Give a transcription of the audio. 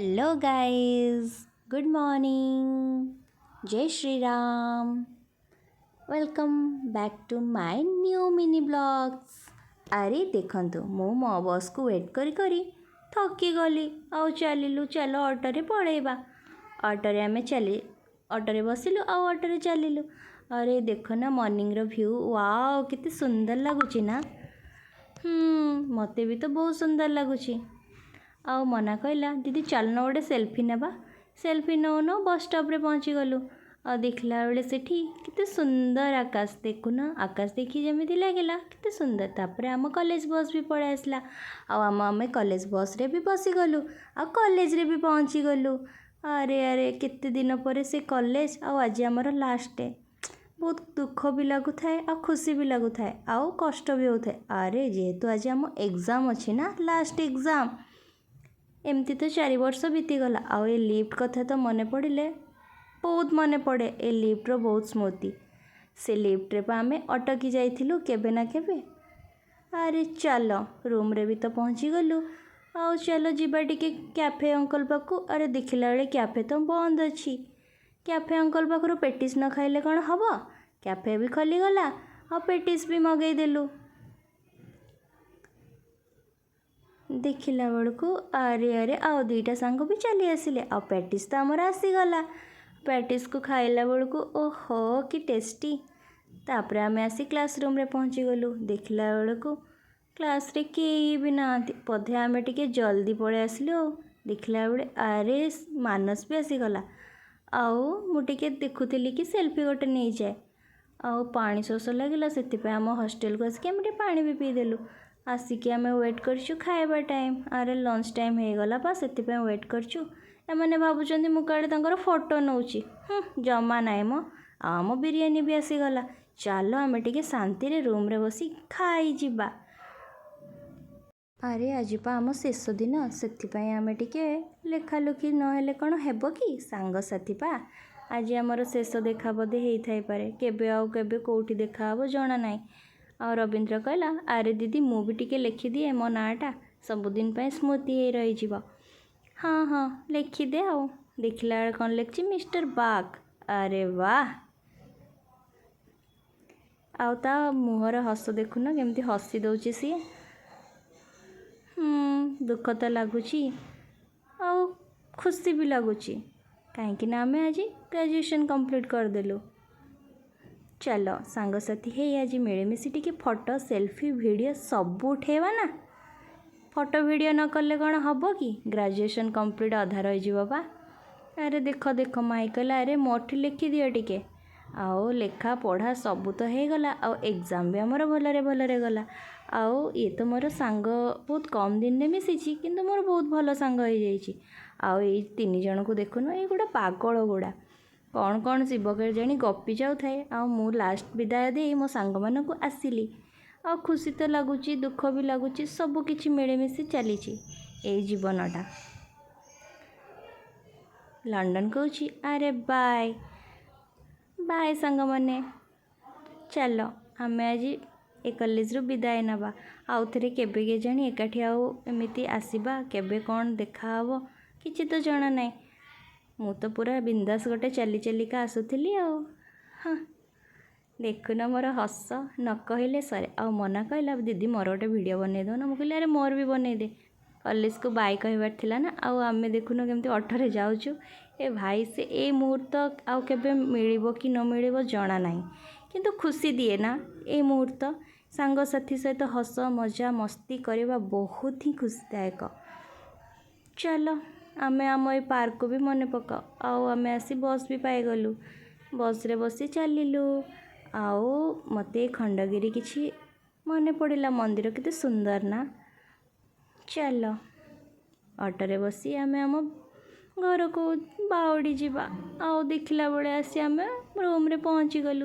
Hello guys, good morning, जय Shri Ram. Welcome back to my new mini vlogs. अरे देखंतु मु मो बस को वेट करी करी थकी गली आउ चलिलु चलो ऑटो पड़ेबा। ऑटो आमे चली ऑटो बसिलु आउ ऑटो चलिलु। अरे देखो ना मॉर्निंग रो व्यू, वाओ कितने सुंदर लगुची ना। मते भी तो बहुत सुंदर लगुची। आउ मना कहला दीदी चलन गोटे सेल्फी नेबा। सेल्फी नौ नौ बस स्टॉप रे पहुँची गलु। आ देखला बेले सेठी कितने सुंदर आकाश, देखुन आकाश देखी जमी लगिला कितने सुंदर। तापर आम कॉलेज बस भी पड़े आसला। आम कॉलेज बस रे भी बसी गलु आ कॉलेज रे भी पहुँची गलु। अरे अरे केते दिन पर से कॉलेज आज आमर लास्ट डे। बहुत दुख भी लगु थाए आ खुशी भी लगु थाए आउ कष्ट भी होता है। अरे जेहेतु आज आम एग्जाम अच्छी ना, लास्ट एग्जाम। एमती तो 4 वर्ष बीतीगला। आउ ए लिफ्ट कथा तो मन पड़े बहुत मन पड़े। ए लिफ्टर बहुत स्मृति। से लिफ्ट रे आम अटकी जाइलु केबे ना केबे। अरे चलो रूम रे भी तो पहुँची गलु। आउ चलो जीवा टिके कैफे अंकल पाखु। अरे देखला बेले कैफे तो बंद अच्छी। कैफे अंकल पाखु पेटिस न खाइले कौन हम। कैफे भी खोलीगला आ पेटिस भी मगेदेलु। देखला बेलू अरे अरे आउ दुईटा सांग भी चली आसिले। आ पैटिस तो आमर आसीगला। पैटिस को खाइला बेलू ओहो कि टेस्टी। तापर आम आसी क्लासरूम रे पहुँची गलु। देखला बेलू क्लास रे केही भी ना, बोधे आम टिके जल्दी पड़े आसलु। देखला बेले अरे मानस भी आसीगला। आउ मुझे देखुली कि सेल्फी गोटे नहीं जाए। आउ पानी शोष लगे से आम हॉस्टेल को आसिक आम पानी भी पीदेलु। आसिक आम वेट करछु खाइबा टाइम। अरे लंच टाइम हो गला बा से वेट करछु। एमाने भाबुचंदी मु काले तांकर फोटो नौची। जमा नाई मो। आम बिरियानी भी आसीगला। चलो आम टिके शांति रे रूम रे बसी खाई जिबा। अरे आज पा आम शेष दिन से आम टिके लेखालुखी नहेले कौन हेबो कि सांगसाथी पा। आज आमर शेष देखा बोधे होई पारे। केबे आउ केबे कोठी देखा हबो जणा नाई। और रविंद्र कहला अरे दीदी मु भी टिके लिखिदिए मो नाटा सबुदिन पे स्मृति हो रही। हाँ हाँ लिखिदे। आउ देखला बेले कौन लिखी मिस्टर बाग। अरे वाह। आउ ता मुहर हस देखुन केमती हसी दौची सी। दुख तो लगुच आउ खुशी भी लगुच कहीं आम आज ग्रेजुएशन कंप्लीट करदेलु। चलो सांगसाथी हे आज मिलेमिशि टिके फोटो सेल्फी वीडियो सब उठेवा ना। फोटो वीडियो न कले कौन हम कि ग्रेजुएशन कंप्लीट अधा रही बा। अरे देख देख माई कहला अरे मोठी लिखि दियो टिके। आओ लेखा पढ़ा सबू तो हो गला। आउ एग्जाम भी आमर भलरे गला। आउ ये तो मोर सांग बहुत कम दिन में मिसी किंतु मोर बहुत भल सांग हो जाइए। आउ ये 3 जन को देखुन ये गुड़ा पागल गुड़ा कौन कौन शिव के जानी गपी जाऊ थाए। आ मु लास्ट विदाय दे मो सांग मान को आसिली। आ खुशी तो लगुच दुख भी लगुच सब किछि मिलेमिशि चली जीवनटा। लंडन कहूँ अरे बाय बाय सांग माने। चलो आम आज ए कॉलेज रू विदाय नवा। आउ थे केबे के जानी एकाठी आउ एमती आसवा केबे कौन देखा हबो किछि तो जणा नाई। मु तो पूरा बिंदास गोटे चली चलिका आसुली। हाँ देखुन मोर हस न कहले सरे। आ मना कहला दीदी मोर गोटे वीडियो बनई दो ना। मुझे अरे मोर भी बनई दे। कॉलेज को बाय कहबार थिला ना। आउ आमे देखुन केमती ऑटो जाऊँ। ए भाई से ए मुहूर्त आउ केबे मिलिबो कि न मिलिबो जणा नाई किंतु खुशी दिए ना ए मुहूर्त। सांगसाथी सहित हस मजा मस्ती करवा बहुत ही खुशीदायक। चलो आमे आम ए पार्क को भी मन पकाओ। आउ आमे आसी बस भी पाईगलु। बस रे बसी चलिलु। आउ मते खंडगिरी किछि मन पड़िला। मंदिर केते सुंदर ना। चलो ऑटो रे बसी आमे आम घर को बाउडी जीवा। आउ देखला बेले आसी आमे रूम रे पहुँची गलु।